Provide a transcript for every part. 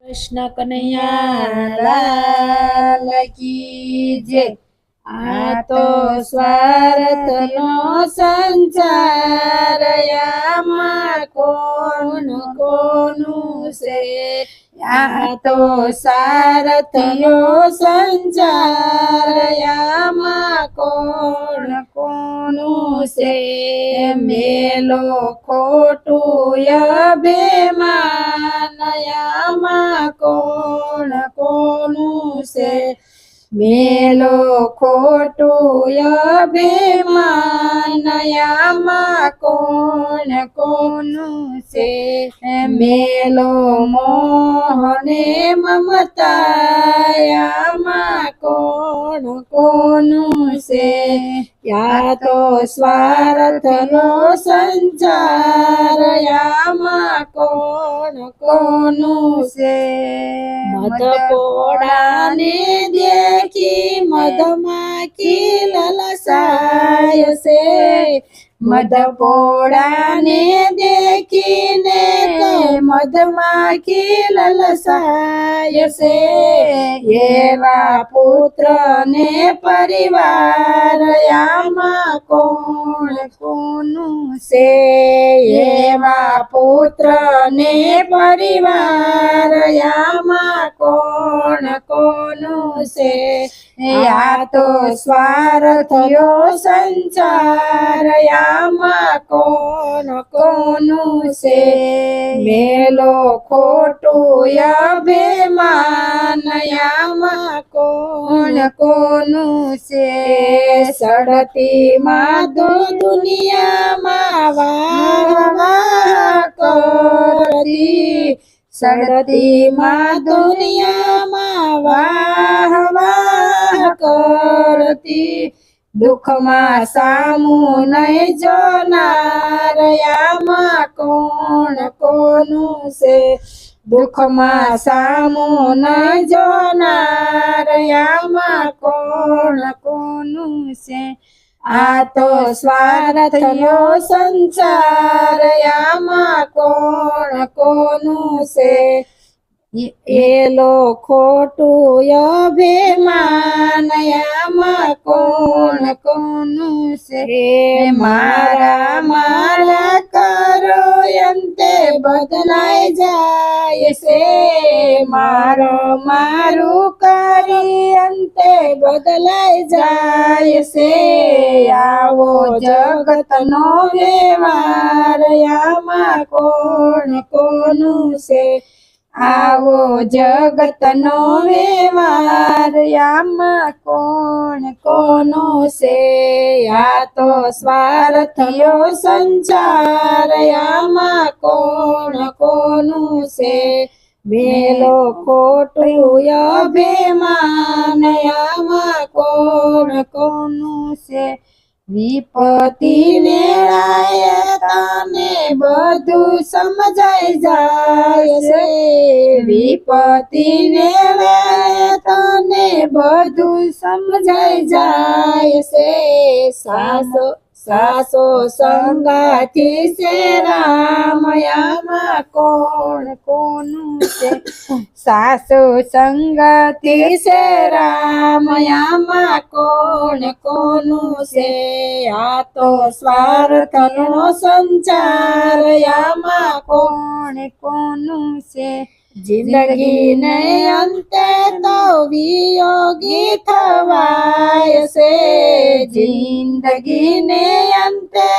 કૃષ્ણ કનૈયા લાલ કી જય। આ તો સ્વાર્થનો સંસાર આમાં કોનું કોનું છે। આ તો સ્વાર્થનો સંસાર આમાં કોણ કોનું છે। મેલો ખોટું અભિમાન આમાં કોણ કોનું છે। મેલો ખોટું અભિમાન આમાં કોણ કોનું છે। મેલો મોહ ને મમતા આમાં કોણ કોનું છે। આ તો સ્વાર્થનો સંસાર આમાં કોણ કોનું છે। મધપોડાને દેખી મધમાખી લલસાય છે। મધપોડાને દેખીને મધમાખી લલસાય છે। એવા પુત્ર ને પરિવાર આમાં કોણ કોનું છે। એવા પુત્ર ને પરિવાર આમાં કોણ કોનું છે। આ તો સ્વાર્થનો સંસાર આમાં કોણ કોનું છે। મેલો ખોટું અભિમાન આમાં કોણ કોનું છે। સડતી માં દુનિયામાં વાહ વાહ કરતી। સડતી માં દુનિયામાં વાહ વાહ કરતી। દુઃખમાં સામું નહીં જોનાર આમાં કોણ કોનું છે। દુઃખમાં સામું નહીં જોનાર આમાં કોણ કોનું છે। આ તો સ્વાર્થનો સંસાર આમાં કોણ કોનું છે। એલો ખોટું અભિમાન આમાં કોણ કોનું છે। મારા મારા કરો અંતે બદલાઈ જાય છે। મારો મારું કરી અંતે બદલાઈ જાય છે। આવો જગતનો વ્યવહાર આમાં કોણ કોનું છે। આવો જગતનો વ્યવહાર આમાં કોણ કોનું છે। આ તો સ્વાર્થનો સંસાર આમાં કોણ કોનું છે। મેલો ખોટું અભિમાન આમાં કોણ કોનું છે। વિપત્તિ વેળાએ તને બધું સમજાઈ જાય છે। વિપત્તિ વેળાએ તને બધું સમજાઈ જાય છે। સાસો સંગાથી છે રામ આમાં કોણ કોનું છે। સાસુ સંગતી છે રામ આમાં કોણ કોનું છે। આ તો સ્વાર્થનો સંસાર આમાં કોણ કોનું છે। જિંદગીને અંતે તો વિયોગી થવાય છે। જિંદગીને અંતે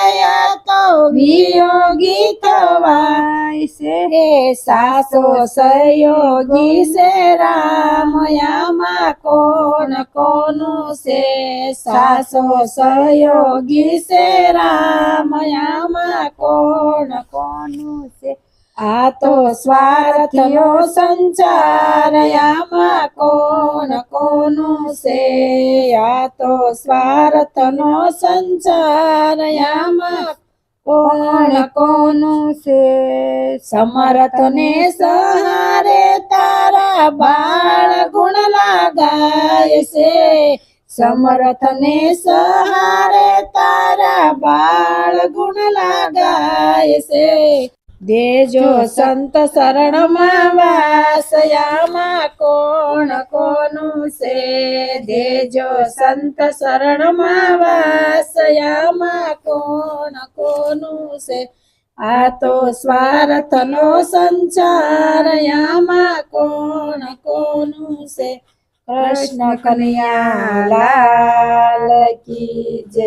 તો વિયોગી થવાય છે। સાસો સહયોગી છે રામ આમાં કોણ કોનું છે। સાસો સહયોગી છે રામ આમાં કોણ કોનું છે। આ તો સ્વાર્થનો સંસાર આમાં કોણ કોનું છે। આ તો સ્વાર્થનો સંસાર આમાં કોણ કોનું છે। સમર્થને સહારે તારા બાળ ગુણ લાગાય છે। સમર્થને સહારે તારા બાળ ગુણ લાગાય છે। દેજો સંત શરણમાં વાસ આમાં કોણ કોનું છે દેજો સંત શરણમાં વાસ આમાં કોણ કોનું છે આ તો સ્વાર્થનો સંચાર આમાં કોણ કોનું છે કૃષ્ણ કનૈયા લાલ કી જય